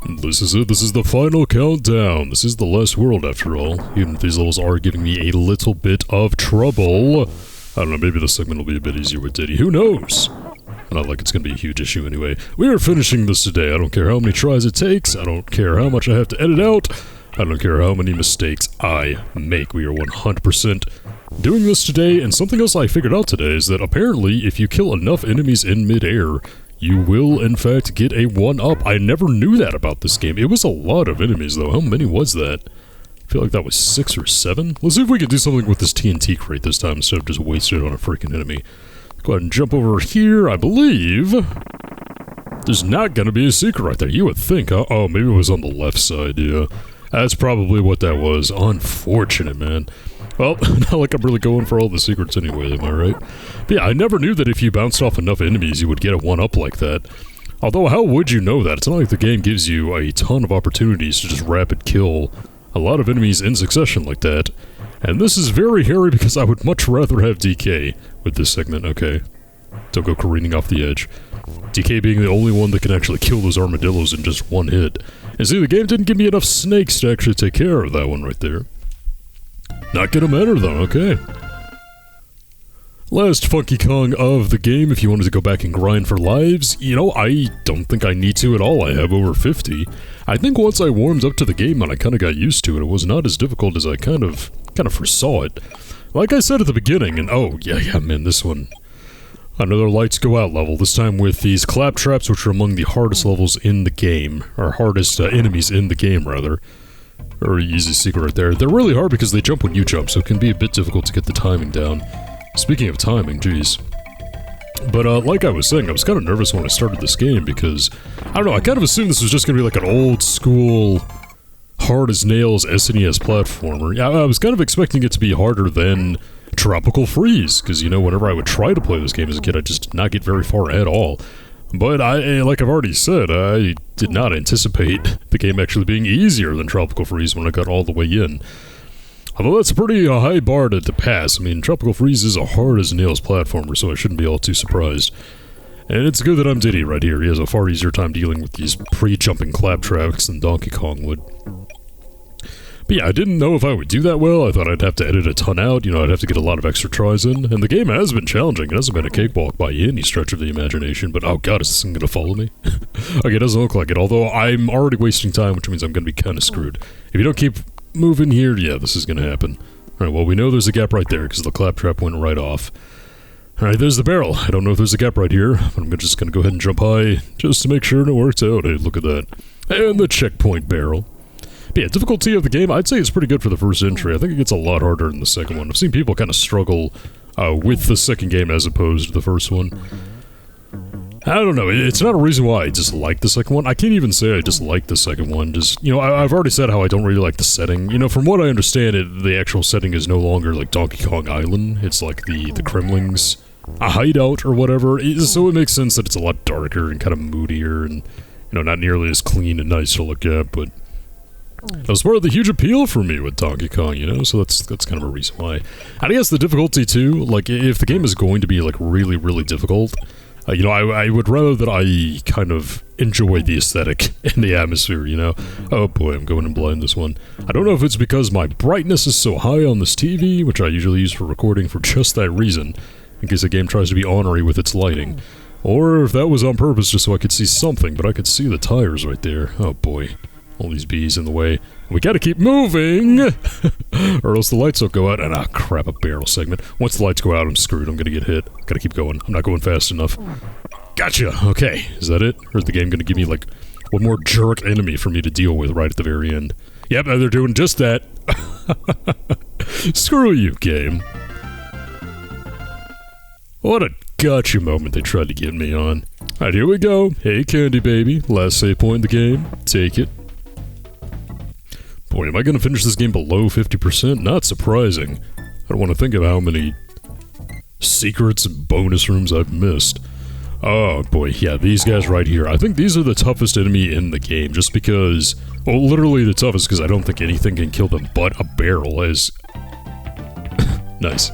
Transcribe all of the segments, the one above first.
This is it, this is the final countdown. This is the last world after all, even if these levels are giving me a little bit of trouble. I don't know, maybe this segment will be a bit easier with Diddy, who knows? Not like it's gonna be a huge issue anyway. We are finishing this today, I don't care how many tries it takes, I don't care how much I have to edit out, I don't care how many mistakes I make. We are 100% doing this today, and something else I figured out today is that apparently if you kill enough enemies in mid-air, you will, in fact, get a 1-up. I never knew that about this game. It was a lot of enemies, though. How many was that? I feel like that was 6 or 7. Let's see if we can do something with this TNT crate this time instead of just wasting it on a freaking enemy. Go ahead and jump over here. I believe there's not going to be a secret right there. You would think, huh? Oh, maybe it was on the left side, yeah. That's probably what that was. Unfortunate, man. Well, not like I'm really going for all the secrets anyway, am I right? But yeah, I never knew that if you bounced off enough enemies, you would get a 1-up like that. Although, how would you know that? It's not like the game gives you a ton of opportunities to just rapid kill a lot of enemies in succession like that. And this is very hairy because I would much rather have DK with this segment. Okay, don't go careening off the edge. DK being the only one that can actually kill those armadillos in just one hit. And see, the game didn't give me enough snakes to actually take care of that one right there. Not gonna matter though, okay. Last Funky Kong of the game, if you wanted to go back and grind for lives, you know, I don't think I need to at all. I have over 50. I think once I warmed up to the game and I kind of got used to it, it was not as difficult as I kind of foresaw it. Like I said at the beginning, and oh, yeah, man, this one. Another lights go out level, this time with these claptraps, which are among the hardest levels in the game, or hardest enemies in the game, rather. Very easy secret right there. They're really hard because they jump when you jump, so it can be a bit difficult to get the timing down. Speaking of timing, geez. But like I was saying, I was kind of nervous when I started this game because, I don't know, I kind of assumed this was just going to be like an old school, hard-as-nails SNES platformer. I was kind of expecting it to be harder than Tropical Freeze, because, you know, whenever I would try to play this game as a kid, I just did not get very far at all. But like I've already said, I did not anticipate the game actually being easier than Tropical Freeze when I got all the way in. Although that's a pretty high bar to pass. I mean, Tropical Freeze is a hard-as-nails platformer, so I shouldn't be all too surprised. And it's good that I'm Diddy right here. He has a far easier time dealing with these pre-jumping claptraps than Donkey Kong would. But yeah, I didn't know if I would do that well. I thought I'd have to edit a ton out, you know, I'd have to get a lot of extra tries in. And the game has been challenging. It hasn't been a cakewalk by any stretch of the imagination, but oh god, is this thing gonna follow me? Okay, it doesn't look like it, although I'm already wasting time, which means I'm gonna be kinda screwed. If you don't keep moving here, yeah, this is gonna happen. Alright, well, we know there's a gap right there, because the claptrap went right off. Alright, there's the barrel. I don't know if there's a gap right here, but I'm just gonna go ahead and jump high, just to make sure it works out. Hey, look at that. And the checkpoint barrel. But yeah, difficulty of the game, I'd say it's pretty good for the first entry. I think it gets a lot harder in the second one. I've seen people kind of struggle with the second game as opposed to the first one. I don't know, it's not a reason why I dislike the second one. I can't even say I dislike the second one. Just, you know, I've already said how I don't really like the setting. You know, from what I understand, the actual setting is no longer like Donkey Kong Island. It's like the Kremlings, a hideout or whatever. So it makes sense that it's a lot darker and kind of moodier and, you know, not nearly as clean and nice to look at, but that was part of the huge appeal for me with Donkey Kong, you know, so that's kind of a reason why. And I guess the difficulty too, like, if the game is going to be, like, really, really difficult, you know, I would rather that I kind of enjoy the aesthetic and the atmosphere, you know. Oh boy, I'm going in blind this one. I don't know if it's because my brightness is so high on this TV, which I usually use for recording for just that reason, in case the game tries to be ornery with its lighting, or if that was on purpose just so I could see something, but I could see the tires right there. Oh boy. All these bees in the way. We gotta keep moving! Or else the lights will go out, and ah, crap, a barrel segment. Once the lights go out, I'm screwed. I'm gonna get hit. Gotta keep going. I'm not going fast enough. Gotcha! Okay, is that it? Or is the game gonna give me, like, one more jerk enemy for me to deal with right at the very end? Yep, they're doing just that. Screw you, game. What a gotcha moment they tried to get me on. Alright, here we go. Hey, Candy Baby. Last save point in the game. Take it. Boy, am I going to finish this game below 50%? Not surprising. I don't want to think of how many secrets and bonus rooms I've missed. Oh boy, yeah, these guys right here. I think these are the toughest enemy in the game, just because... Well, literally the toughest, because I don't think anything can kill them but a barrel, as... Nice.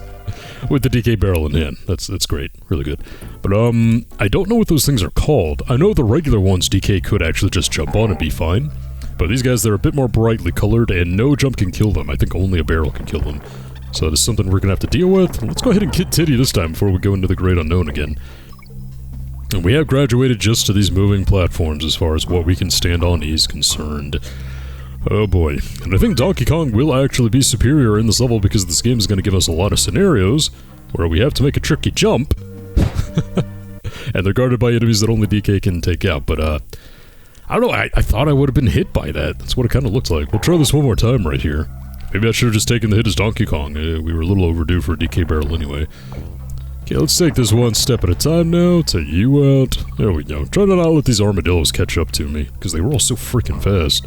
with the DK barrel in hand. That's great. Really good. But, I don't know what those things are called. I know the regular ones DK could actually just jump on and be fine. But these guys, they're a bit more brightly colored, and no jump can kill them. I think only a barrel can kill them. So that is something we're going to have to deal with. Let's go ahead and get Diddy this time before we go into the great unknown again. And we have graduated just to these moving platforms as far as what we can stand on is concerned. Oh boy. And I think Donkey Kong will actually be superior in this level because this game is going to give us a lot of scenarios where we have to make a tricky jump. And they're guarded by enemies that only DK can take out, but I don't know, I thought I would have been hit by that. That's what it kind of looks like. We'll try this one more time right here. Maybe I should have just taken the hit as Donkey Kong. We were a little overdue for a DK barrel anyway. Okay, let's take this one step at a time now. Take you out. There we go. Try to not let these armadillos catch up to me, because they roll so freaking fast.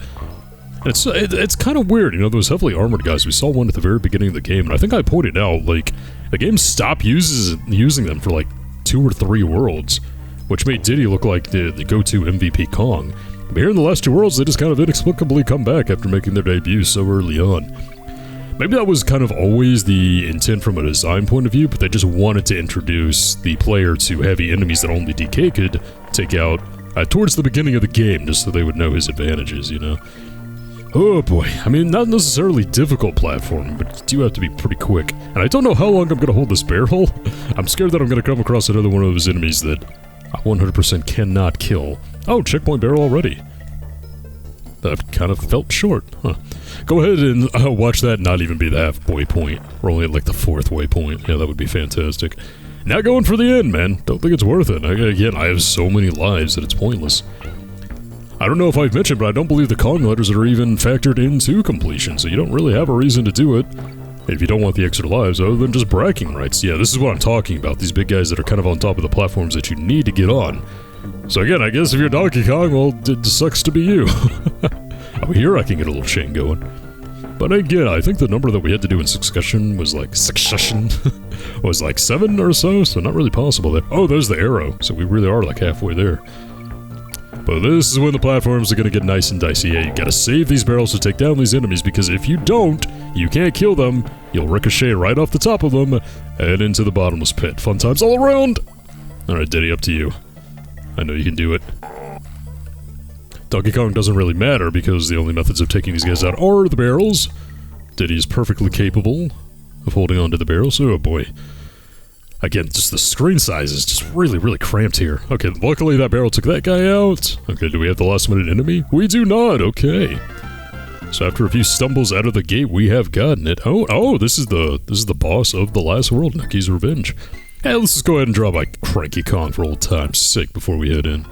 And it's kind of weird, you know, those heavily armored guys. We saw one at the very beginning of the game, and I think I pointed out, like, the game stopped using them for, like, 2 or 3 worlds, which made Diddy look like the go-to MVP Kong. But here in the last 2 worlds, they just kind of inexplicably come back after making their debut so early on. Maybe that was kind of always the intent from a design point of view, but they just wanted to introduce the player to heavy enemies that only DK could take out towards the beginning of the game, just so they would know his advantages, you know? Oh boy, I mean, not necessarily difficult platforming, but you do have to be pretty quick. And I don't know how long I'm going to hold this barrel. I'm scared that I'm going to come across another one of those enemies that I 100% cannot kill. Oh, checkpoint barrel already. That kind of felt short, huh? Go ahead and watch that not even be the halfway point. We're only at like the 4th waypoint. Yeah, that would be fantastic. Now going for the end, man. Don't think it's worth it. Again, I have so many lives that it's pointless. I don't know if I've mentioned, but I don't believe the Kong letters are even factored into completion, so you don't really have a reason to do it if you don't want the extra lives, other than just bragging rights. Yeah, this is what I'm talking about. These big guys that are kind of on top of the platforms that you need to get on. So again, I guess if you're Donkey Kong, well, it sucks to be you. Oh, here I can get a little chain going. But again, I think the number that we had to do in succession was like 7 or so not really possible there. Oh, there's the arrow, so we really are like halfway there. But this is when the platforms are going to get nice and dicey. Yeah, you gotta save these barrels to take down these enemies, because if you don't, you can't kill them. You'll ricochet right off the top of them and into the bottomless pit. Fun times all around! Alright, Diddy, up to you. I know you can do it. Donkey Kong doesn't really matter, because the only methods of taking these guys out are the barrels. Diddy is perfectly capable of holding on to the barrels. Oh boy. Again, just the screen size is just really, really cramped here. Okay, luckily that barrel took that guy out. Okay, do we have the last minute enemy? We do not, okay. So after a few stumbles out of the gate, we have gotten it. Oh, this is the boss of the last world, Nucky's Revenge. Hey, let's just go ahead and draw by Cranky Kong for old time's sake before we head in.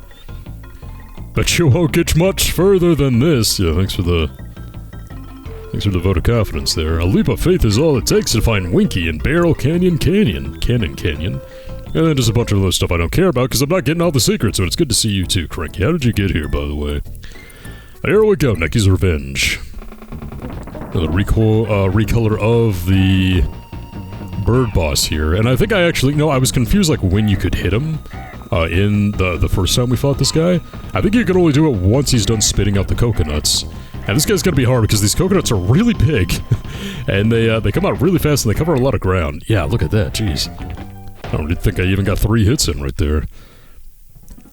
Bet you won't get much further than this. Yeah, thanks for the vote of confidence there. A leap of faith is all it takes to find Winky in Barrel Canyon. And then just a bunch of other stuff I don't care about because I'm not getting all the secrets, so it's good to see you too, Cranky. How did you get here, by the way? Here we go, Nucky's Revenge. Another recolor of the bird boss here. And I think I actually... No, I was confused like when you could hit him in the first time we fought this guy. I think you can only do it once he's done spitting out the coconuts. And this guy's gonna be hard because these coconuts are really big. And they come out really fast and they cover a lot of ground. Yeah, look at that, jeez. I don't think I even got 3 hits in right there.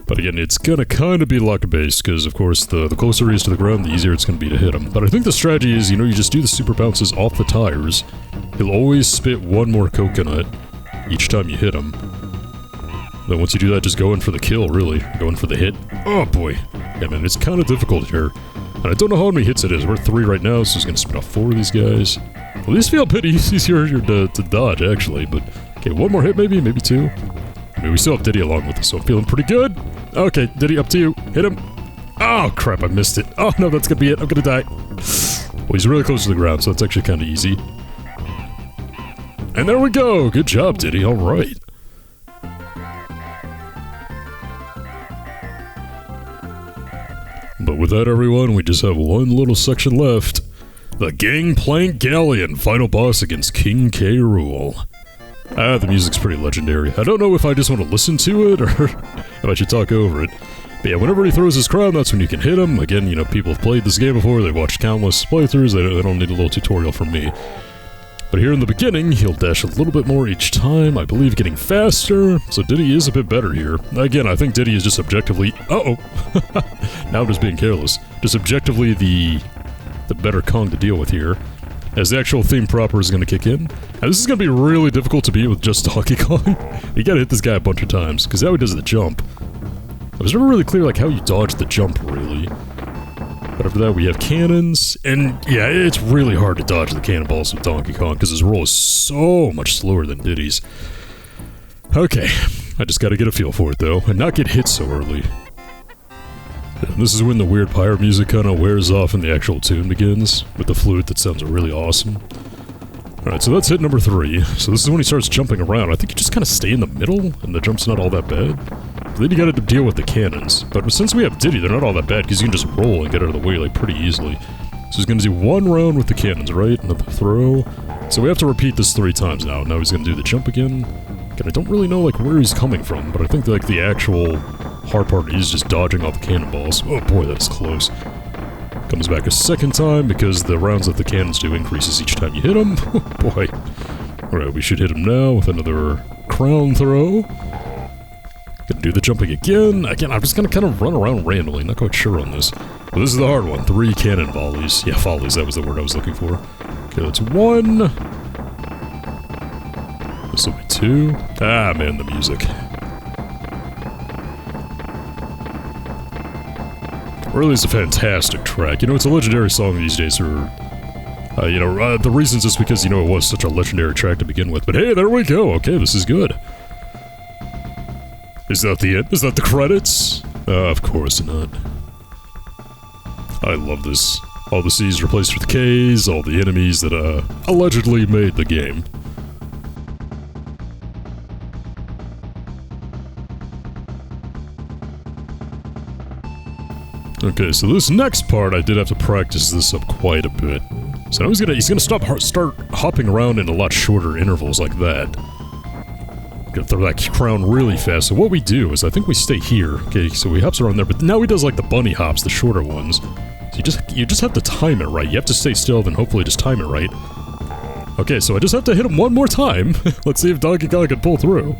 But again, it's gonna kind of be luck-based, because of course the closer he is to the ground, the easier it's gonna be to hit him. But I think the strategy is, you know, you just do the super bounces off the tires. He'll always spit one more coconut each time you hit him. Then once you do that, just go in for the kill, really. Go in for the hit. Oh boy. Yeah, man, it's kind of difficult here. And I don't know how many hits it is. We're at 3 right now, so it's gonna spit off 4 of these guys. Well, these feel a bit easier to dodge, actually, but... Okay, 1 more hit maybe? Maybe 2? I mean, we still have Diddy along with us, so I'm feeling pretty good. Okay, Diddy, up to you. Hit him. Oh, crap, I missed it. Oh, no, that's gonna be it. I'm gonna die. Well, he's really close to the ground, so that's actually kind of easy. And there we go. Good job, Diddy. All right. But with that, everyone, we just have one little section left. The Gangplank Galleon, final boss against King K. Rool. The music's pretty legendary. I don't know if I just want to listen to it, or if I should talk over it. But yeah, whenever he throws his crown, that's when you can hit him. Again, you know, people have played this game before, they've watched countless playthroughs, they don't need a little tutorial from me. But here in the beginning, he'll dash a little bit more each time, I believe getting faster, so Diddy is a bit better here. Again, I think Diddy is just objectively... Uh-oh! Now I'm just being careless. Just objectively the better Kong to deal with here, as the actual theme proper is going to kick in. And this is going to be really difficult to beat with just Donkey Kong. You gotta hit this guy a bunch of times, because how he does the jump. I was never really clear like how you dodge the jump, really. But after that we have cannons, and yeah, it's really hard to dodge the cannonballs with Donkey Kong, because his roll is so much slower than Diddy's. Okay, I just gotta get a feel for it though, and not get hit so early. And this is when the weird pirate music kinda wears off and the actual tune begins, with the flute that sounds really awesome. Alright, so that's hit number 3. So this is when he starts jumping around. I think you just kinda stay in the middle, and the jump's not all that bad. But then you gotta deal with the cannons. But since we have Diddy, they're not all that bad, because you can just roll and get out of the way, like, pretty easily. So he's gonna do 1 round with the cannons, right? Another throw. So we have to repeat this 3 times now. Now he's gonna do the jump again. Again, I don't really know, like, where he's coming from, but I think, like, the actual hard part is just dodging all the cannonballs. Oh boy, that's close. Comes back a second time, because the rounds that the cannons do increases each time you hit him. Oh boy. Alright, we should hit him now with another crown throw. Gonna do the jumping again. Again, I'm just gonna kind of run around randomly, not quite sure on this. But this is the hard one. 3 cannon volleys. Yeah, volleys, that was the word I was looking for. Okay, that's 1. This will be 2. Ah, man, the music. Really is a fantastic track. You know, it's a legendary song these days, or... the reason's just because, you know, it was such a legendary track to begin with. But hey, there we go! Okay, this is good. Is that the end? Is that the credits? Of course not. I love this. All the C's replaced with K's, all the enemies that, allegedly made the game. Okay, so this next part, I did have to practice this up quite a bit. So now he's gonna start hopping around in a lot shorter intervals like that. Gonna throw that crown really fast. So what we do is, I think we stay here. Okay, so he hops around there, but now he does like the bunny hops, the shorter ones. So you just have to time it right. You have to stay still, then hopefully just time it right. Okay, so I just have to hit him one more time. Let's see if Donkey Kong can pull through.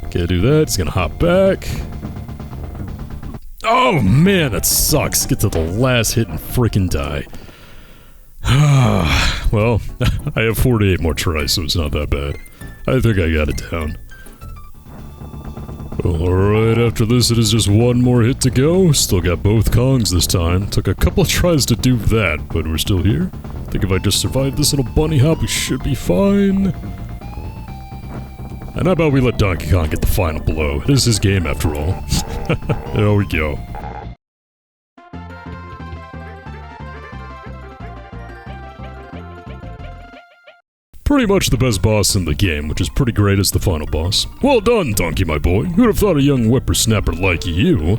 Okay, do that. He's gonna hop back. Oh man, that sucks. Get to the last hit and freaking die. Well, I have 48 more tries, so it's not that bad. I think I got it down. Alright, after this it is just 1 more hit to go. Still got both Kongs this time. Took a couple of tries to do that, but we're still here. I think if I just survive this little bunny hop, we should be fine. And how about we let Donkey Kong get the final blow? It is his game after all. There we go. Pretty much the best boss in the game, which is pretty great as the final boss. Well done, Donkey my boy. Who'd have thought a young whippersnapper like you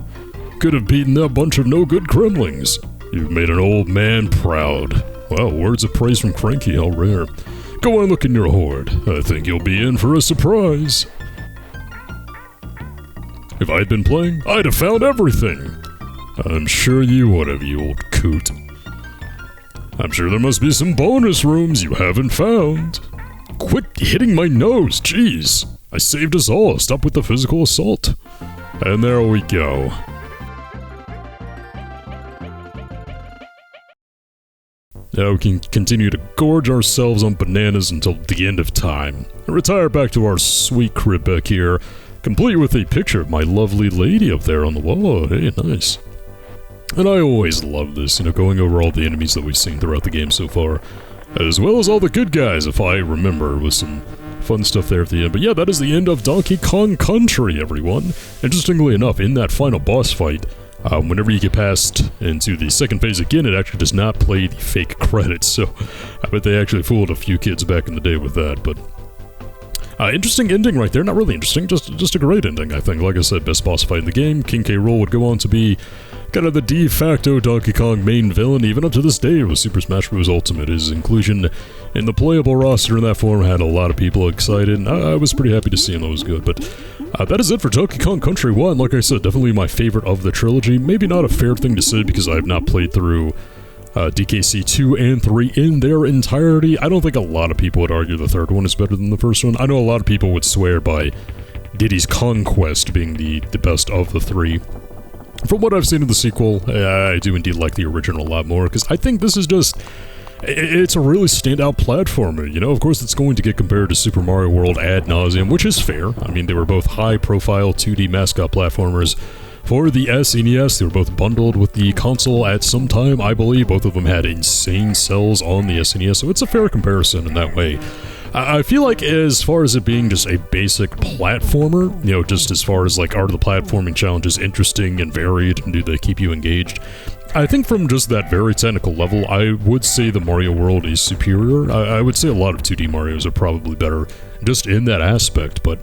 could have beaten that bunch of no-good gremlings? You've made an old man proud. Well, words of praise from Cranky, how rare. Go and look in your hoard. I think you'll be in for a surprise. If I'd been playing, I'd have found everything. I'm sure you would have, you old coot. I'm sure there must be some bonus rooms you haven't found. Quit hitting my nose, jeez. I saved us all. Stop with the physical assault. And there we go. Now we can continue to gorge ourselves on bananas until the end of time. And retire back to our sweet crib back here, complete with a picture of my lovely lady up there on the wall. Hey, nice. And I always love this, you know, going over all the enemies that we've seen throughout the game so far. As well as all the good guys, if I remember, with some fun stuff there at the end. But yeah, that is the end of Donkey Kong Country, everyone. Interestingly enough, in that final boss fight, whenever you get past into the second phase again, it actually does not play the fake credits, so I bet they actually fooled a few kids back in the day with that, but... interesting ending right there. Not really interesting, just a great ending, I think. Like I said, best boss fight in the game. King K. Rool would go on to be kind of the de facto Donkey Kong main villain, even up to this day with Super Smash Bros. Ultimate. His inclusion in the playable roster in that form had a lot of people excited, and I was pretty happy to see him. That was good, but that is it for Donkey Kong Country 1. Like I said, definitely my favorite of the trilogy. Maybe not a fair thing to say because I have not played through DKC 2 and 3 in their entirety. I don't think a lot of people would argue the third one is better than the first one. I know a lot of people would swear by Diddy's Conquest being the best of the three. From what I've seen of the sequel, I do indeed like the original a lot more, because I think this is just... It's a really standout platformer, you know? Of course, it's going to get compared to Super Mario World ad nauseum, which is fair. I mean, they were both high-profile 2D mascot platformers for the SNES. They were both bundled with the console at some time, I believe. Both of them had insane sells on the SNES, so it's a fair comparison in that way. I feel like as far as it being just a basic platformer, you know, just as far as like, are the platforming challenges interesting and varied, and do they keep you engaged? I think from just that very technical level, I would say the Mario World is superior. I would say a lot of 2D Marios are probably better just in that aspect, but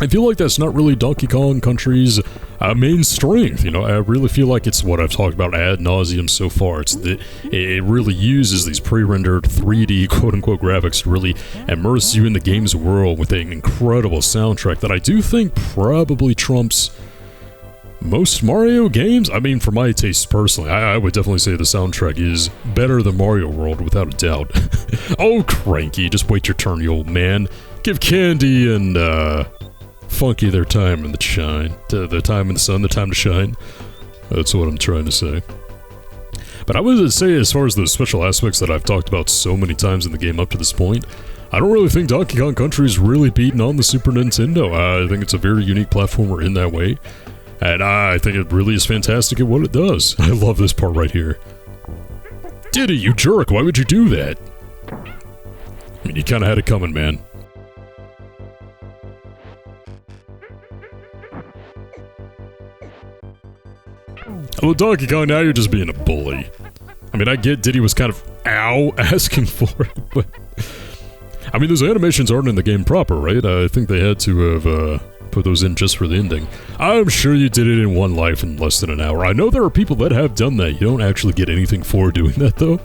I feel like that's not really Donkey Kong Country's main strength. You know, I really feel like it's what I've talked about ad nauseum so far. It really uses these pre-rendered 3D quote-unquote graphics to really immerse you in the game's world with an incredible soundtrack that I do think probably trumps most Mario games. I mean, for my taste personally, I would definitely say the soundtrack is better than Mario World, without a doubt. Oh, Cranky, just wait your turn, you old man. Give Candy and, Funky their time in the shine. The time in the sun, the time to shine. That's what I'm trying to say. But I would say, as far as those special aspects that I've talked about so many times in the game up to this point, I don't really think Donkey Kong Country is really beaten on the Super Nintendo. I think it's a very unique platformer in that way. And I think it really is fantastic at what it does. I love this part right here. Diddy, you jerk, why would you do that? I mean, you kinda had it coming, man. Well, Donkey Kong, now you're just being a bully. I mean, I get Diddy was kind of, ow, asking for it, but... I mean, those animations aren't in the game proper, right? I think they had to have, put those in just for the ending. I'm sure you did it in one life in less than an hour. I know there are people that have done that. You don't actually get anything for doing that, though.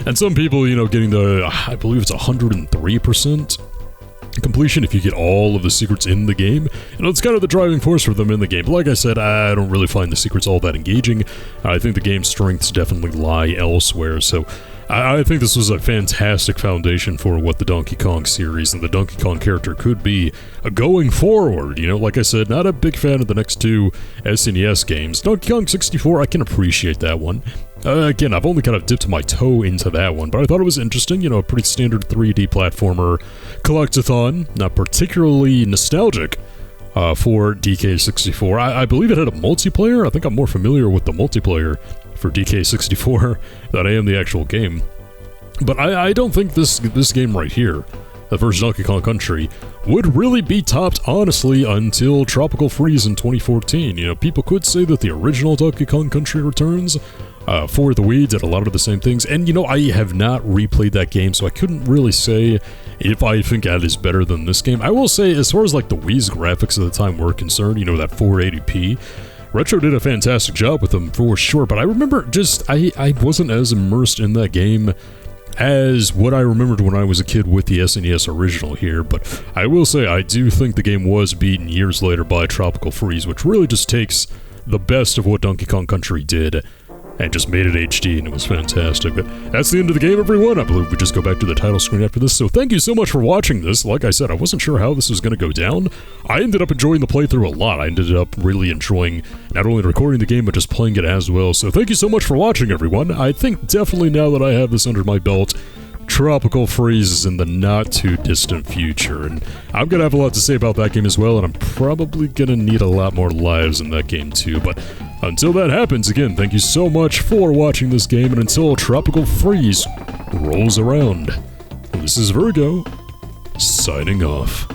And some people, you know, getting the, I believe it's 103% completion if you get all of the secrets in the game. You know, it's kind of the driving force for them in the game. But like I said, I don't really find the secrets all that engaging. I think the game's strengths definitely lie elsewhere, so I think this was a fantastic foundation for what the Donkey Kong series and the Donkey Kong character could be going forward. You know, like I said, not a big fan of the next two SNES games. Donkey Kong 64, I can appreciate that one. Again, I've only kind of dipped my toe into that one, but I thought it was interesting. You know, a pretty standard 3D platformer collectathon, not particularly nostalgic for DK64. I believe it had a multiplayer. I think I'm more familiar with the multiplayer for DK64 than I am the actual game. But I don't think this game right here, the first Donkey Kong Country, would really be topped, honestly, until Tropical Freeze in 2014. You know, people could say that the original Donkey Kong Country Returns for the Wii did a lot of the same things, and you know, I have not replayed that game, so I couldn't really say if I think that is better than this game. I will say, as far as like the Wii's graphics at the time were concerned, you know, that 480p, Retro did a fantastic job with them for sure, but I remember just, I wasn't as immersed in that game as what I remembered when I was a kid with the SNES original here, but I will say I do think the game was beaten years later by Tropical Freeze, which really just takes the best of what Donkey Kong Country did and just made it HD, and it was fantastic. But that's the end of the game, everyone. I believe we just go back to the title screen after this, so thank you so much for watching this. Like I said, I wasn't sure how this was going to go down. I ended up enjoying the playthrough a lot. I ended up really enjoying not only recording the game, but just playing it as well. So thank you so much for watching, everyone. I think definitely now that I have this under my belt, Tropical Freeze is in the not-too-distant future, and I'm gonna have a lot to say about that game as well, and I'm probably gonna need a lot more lives in that game too, but until that happens, again, thank you so much for watching this game, and until Tropical Freeze rolls around, this is Virgo, signing off.